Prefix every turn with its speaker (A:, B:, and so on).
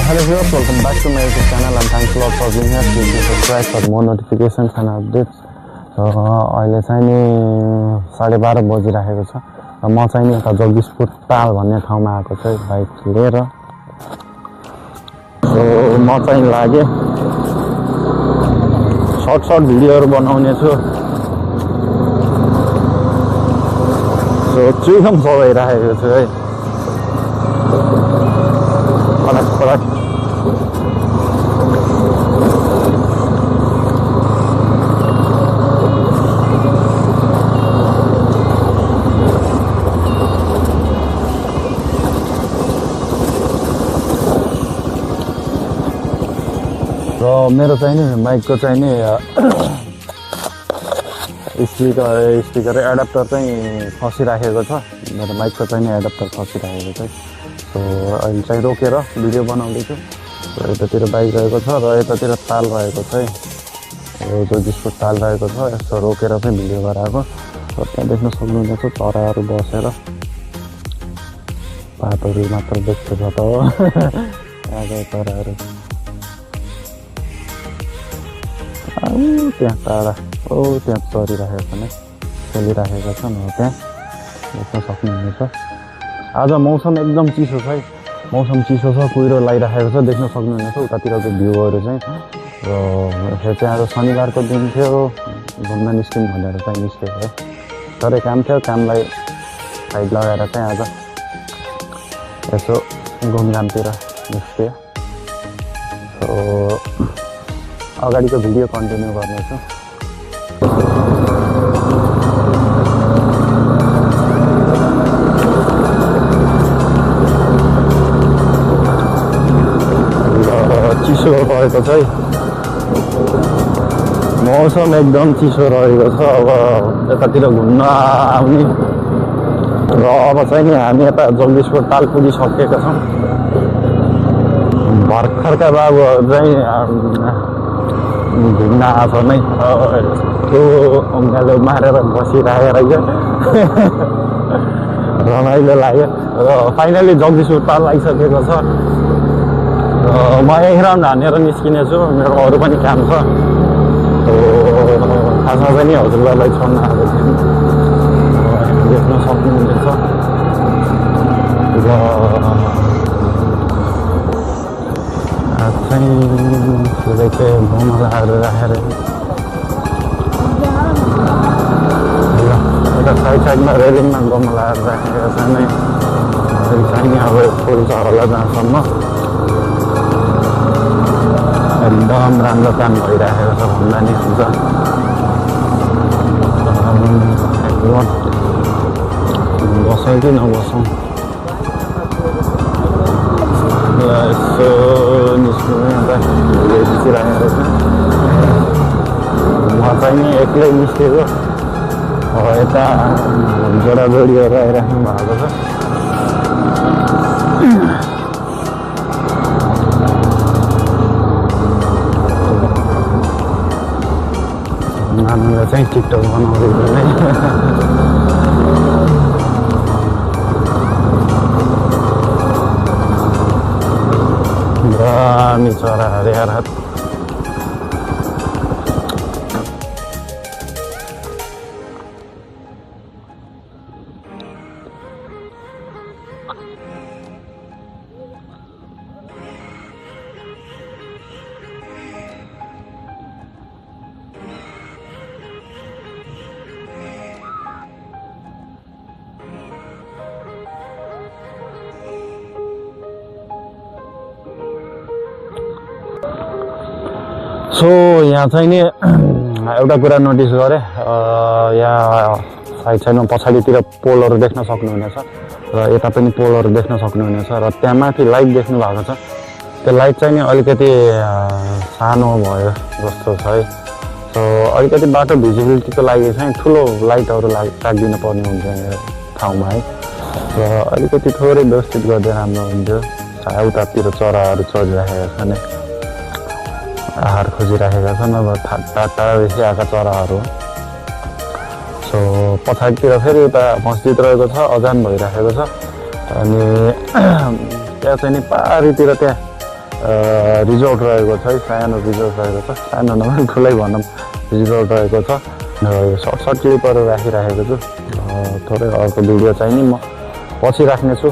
A: Hello viewers, welcome back to my YouTube channel and thanks a lot for being here. Please subscribe for more notifications and updates. अहिले चाहिँ नि 12:30 बजिरहेको छ र म चाहिँ नि यता जगदीशपुर ताल भन्ने ठाउँमा आएको छु बाइक लिएर। म चाहिँ लागे सर्ट भिडियोहरु बनाउने छु। चुइगम चलाइरहेको छु है। फरक मेरो चाहिँ नि माइकको चाहिँ नि स्पिकर एडाप्टर चाहिँ फसिराखेको छ। मेरो माइकको चाहिँ नि एडाप्टर फसिराखेको छ। अहिले चाहिँ रोकेर भिडियो बनाउँदैछु। यतातिर बाइक रहेको छ र यतातिर ताल रहेको छ है। जगदीशपुर ताल रहेको छ। यसो रोकेर चाहिँ भिडियो गराएको। त्यहाँ देख्न सक्नुहुनेछ चराहरू बसेर पातहरू मात्र देख्छ त त्यहाँको चराहरू। त्यहाँ टाढा त्यहाँ चरिरहेको छन् है, खेलिरहेका छन्। त्यहाँ देख्न सक्नुहुनेछ। आज मौसम एकदम चिसो छ है। मौसम चिसो छ, कुहिरो लगाइरहेको छ, देख्न सक्नुहुनेछ उतातिरको भ्यूहरू चाहिँ। र यो चाहिँ आज शनिबारको दिन थियो, घुम्न निस्किउँ भनेर चाहिँ निस्केको है। तर काम थियो, कामलाई साइड लगाएर चाहिँ आज यसो घुमघामतिर निस्क्यो। अगाडिको भिडियो कन्टिन्यू गर्नेछु। चिसो रहेको छ है, मौसम एकदम चिसो रहेको छ। अब यतातिर घुम्न आउने र अब चाहिँ नि हामी यता जगदीशपुर ताल पुगिसकेका छौँ। भर्खरका बाबुहरू चाहिँ घुम्न आएको नै त्यो अङ्गालो मारेर बसिरहेको रहेछ। रमाइलो लाग्यो र फाइनली जगदीशपुर ताल आइसकेको छ। म यही राउन्ड हानेर निस्किने छु, मेरो अरू पनि काम छ। खासमा पनि हजुरलाई छोड्न आएको थिएँ, देख्न सक्नुहुनेछ। र चाहिँ गमलाहरू राखेर यता साइडमा रेलिङमा गमलाहरू राखेका छन् है। चाहिँ अब फुल छ होला जहाँसम्म एकदम राम्रो काम भइरहेको छ भन्दा नि हुन्छ। बसौँ कि नबसौँ, यसो निस्किने खिचिरहेको छ। म चाहिँ नि एक्लै निस्केको, यता जोडाजोडीहरू आइराख्नु भएको छ। नानीले चाहिँ टिकटक बनाउँदै दामी चराहरू यार। यहाँ चाहिँ नि एउटा कुरा नोटिस गरेँ, यहाँ साइडमा पछाडितिर पोलहरू देख्न सक्नुहुनेछ र यता पनि पोलहरू देख्न सक्नुहुनेछ। र त्यहाँ माथि लाइट देख्नु भएको छ, त्यो लाइट चाहिँ नि अलिकति सानो भयो जस्तो छ है। अलिकति बाटो भिजिबिलिटीको लागि चाहिँ ठुलो लाइटहरू राखिदिनु पर्ने हुन्छ यो ठाउँमा है। र अलिकति थोरै व्यवस्थित गर्दै राम्रो हुन्थ्यो। उतातिर चराहरू चरिरहेका छन्, आहार खोजिरहेका छन्। अब टाढादेखि आएका चराहरू। पछाडितिर फेरि उता मस्जिद रहेको छ, अजान भइरहेको छ। अनि त्यहाँ चाहिँ नि पारीतिर त्यहाँ रिजोर्ट रहेको छ है, सानो रिजोर्ट रहेको छ, सानो नभए ठुलै भनौँ रिजोर्ट रहेको छ। सर्ट क्लिपहरू राखिराखेको छु। थोरै अर्को भिडियो चाहिँ नि म पछि राख्नेछु।